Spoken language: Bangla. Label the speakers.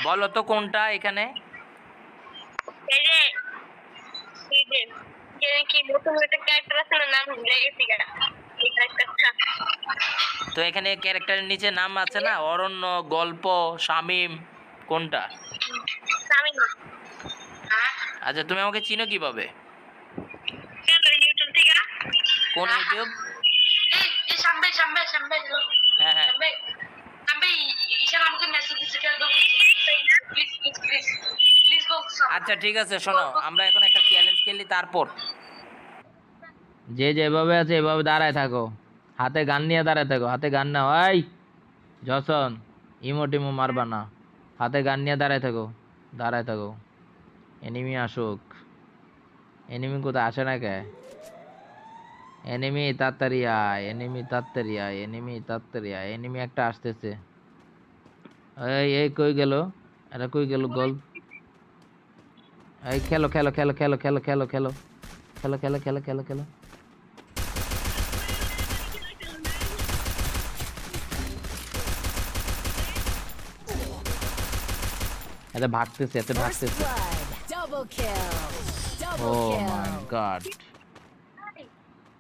Speaker 1: বলো তো কোনটা এখানে?
Speaker 2: এই যে এই যে যে কি নতুন একটা ক্যারেক্টার আছে না, নাম ভুলে গেছি গা, এই ক্যারেক্টারটা।
Speaker 1: তো এখানে ক্যারেক্টারের নিচে নাম আছে না, অরণ্য, গল্প, শামীম, কোনটা?
Speaker 2: আমি না। হ্যাঁ,
Speaker 1: আচ্ছা তুমি আমাকে চিনো কিভাবে?
Speaker 2: কেন ইউটিউব থেকে?
Speaker 1: কোন ইউটিউব?
Speaker 2: এই সামনে সামনে সামনে
Speaker 1: হ্যাঁ হ্যাঁ।
Speaker 2: সামনে সামনে ঈশান আমাকে মেসেজ দিছে কেন দাও please please please please box.
Speaker 1: আচ্ছা ঠিক আছে, শোনো আমরা এখন একটা চ্যালেঞ্জ খেলি, তারপর যে যেভাবে আছে এভাবে দাঁড়ায় থাকো, হাতে গান নিয়ে দাঁড়ায় থাকো, হাতে গান নাও। এই জসন, ইমো টিমো মারবা না, হাতে গান নিয়ে দাঁড়ায় থাকো, দাঁড়ায় থাকো। এনিমি আসুক। এনিমি কোথায় আসে না কে? এনিমি তাড়াতাড়ি আয়, এনিমি তাড়াতাড়ি আয়, এনিমি তাড়াতাড়ি আয়। এনিমি একটা আসতেছে। এই এই কই গেল? এটা কই গেল? গোল। এই খেলো খেলো খেলো খেলো খেলো খেলো খেলো খেলো খেলো খেলো খেলো খেলো। এতে ভাগতেছে, এতে
Speaker 3: First
Speaker 1: ভাগতেছে।
Speaker 3: blood. Double kill.
Speaker 1: ও
Speaker 3: Double
Speaker 1: মাই
Speaker 3: kill.
Speaker 1: গড।